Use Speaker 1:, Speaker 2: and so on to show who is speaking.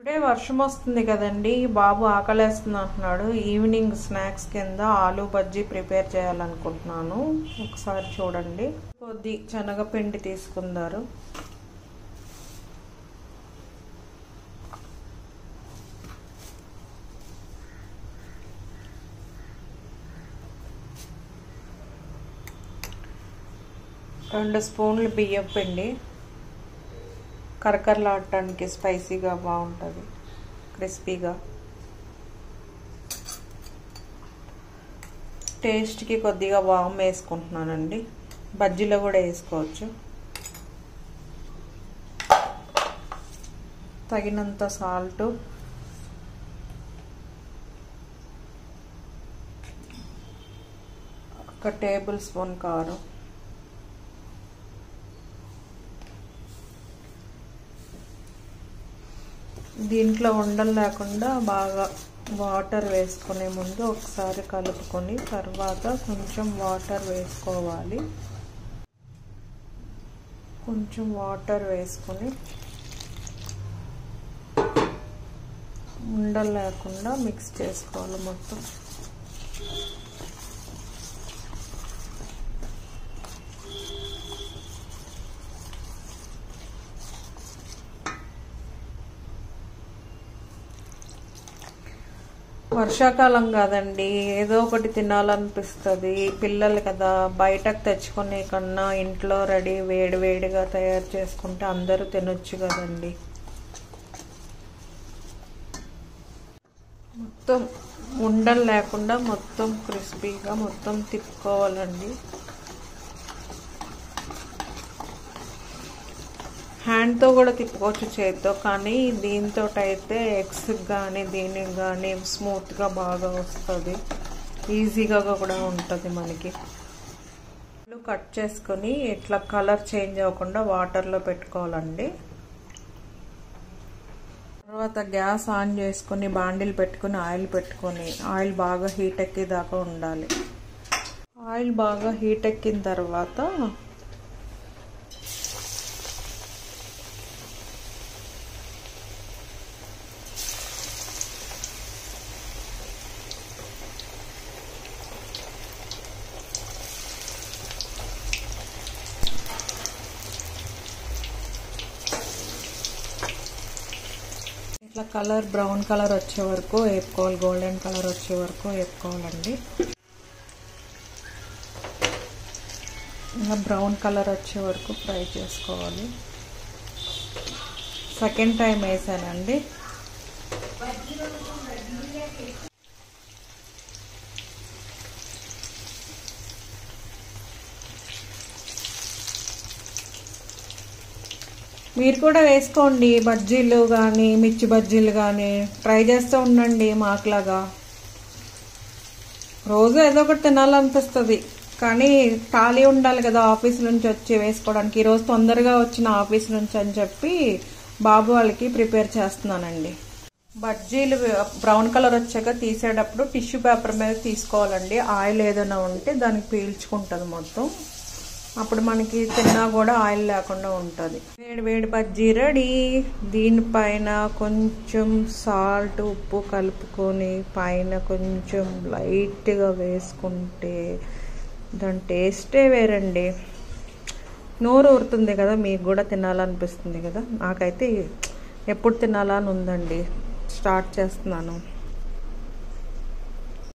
Speaker 1: Today వర్షం వస్తుంది కదండి, బాబు ఆకలేస్తుంది అంటున్నాడు. ఈవినింగ్ స్నాక్స్ కింద ఆలూ బజ్జీ ప్రిపేర్ చేయాలనుకుంటున్నాను. ఒకసారి చూడండి. కొద్ది శనగపిండి తీసుకున్నారు. రెండు స్పూన్లు బియ్యం పిండి, కరకరలాడటానికి స్పైసీగా బాగుంటుంది, క్రిస్పీగా. టేస్ట్కి కొద్దిగా వామ్ వేసుకుంటున్నానండి. బజ్జీలో కూడా వేసుకోవచ్చు. తగినంత సాల్ట్, ఒక టేబుల్ స్పూన్ కారం, దీంట్లో ఉండలు లేకుండా బాగా వాటర్ వేసుకునే ముందు ఒకసారి కలుపుకొని తర్వాత కొంచెం వాటర్ వేసుకోవాలి. కొంచెం వాటర్ వేసుకొని ఉండలు లేకుండా మిక్స్ చేసుకోవాలి మొత్తం. వర్షాకాలం కాదండి, ఏదో ఒకటి తినాలనిపిస్తుంది. పిల్లలు కదా, బయటకు తెచ్చుకునే కన్నా ఇంట్లో రెడీ వేడివేడిగా తయారు చేసుకుంటే అందరూ తినొచ్చు కదండి. మొత్తం ఉండలు లేకుండా మొత్తం క్రిస్పీగా మొత్తం తిప్పుకోవాలండి. హ్యాండ్తో కూడా తిప్పుకోవచ్చు, చేతితో, కానీ దీంతో అయితే ఎగ్స్ కానీ దీనికి కానీ స్మూత్గా బాగా వస్తుంది, ఈజీగా కూడా ఉంటుంది మనకి. కట్ చేసుకొని ఇట్లా కలర్ చేంజ్ అవ్వకుండా వాటర్లో పెట్టుకోవాలండి. తర్వాత గ్యాస్ ఆన్ చేసుకొని బాండిల్ పెట్టుకొని ఆయిల్ పెట్టుకొని ఆయిల్ బాగా హీట్ ఎక్కేదాకా ఉండాలి. ఆయిల్ బాగా హీట్ ఎక్కిన తర్వాత ఇట్లా కలర్ బ్రౌన్ కలర్ వచ్చే వరకు వేపుకోవాలి, గోల్డెన్ కలర్ వచ్చే వరకు వేపుకోవాలండి. ఇలా బ్రౌన్ కలర్ వచ్చే వరకు ఫ్రై చేసుకోవాలి. సెకండ్ టైం వేసానండి. మీరు కూడా వేసుకోండి, బజ్జీలు కానీ మిర్చి బజ్జీలు కానీ ట్రై చేస్తూ ఉండండి. మాకులాగా రోజు ఏదో ఒకటి తినాలనిపిస్తుంది, కానీ ఖాళీ ఉండాలి కదా ఆఫీస్ నుంచి వచ్చి వేసుకోవడానికి. ఈరోజు తొందరగా వచ్చిన ఆఫీస్ నుంచి అని చెప్పి బాబు వాళ్ళకి ప్రిపేర్ చేస్తున్నానండి. బజ్జీలు బ్రౌన్ కలర్ వచ్చాక తీసేటప్పుడు టిష్యూ పేపర్ మీద తీసుకోవాలండి. ఆయిల్ ఏదైనా ఉంటే దానికి పీల్చుకుంటుంది మొత్తం, అప్పుడు మనకి తిన్నా కూడా ఆయిల్ లేకుండా ఉంటుంది. వేడి వేడి బజ్జీ రెడీ. దీనిపైన కొంచెం సాల్ట్ ఉప్పు కలుపుకొని పైన కొంచెం లైట్గా వేసుకుంటే దాని టేస్టే వేరండి. నోరు ఊరుతుంది కదా, మీకు కూడా తినాలనిపిస్తుంది కదా. నాకైతే ఎప్పుడు తినాలని ఉందండి. స్టార్ట్ చేస్తున్నాను.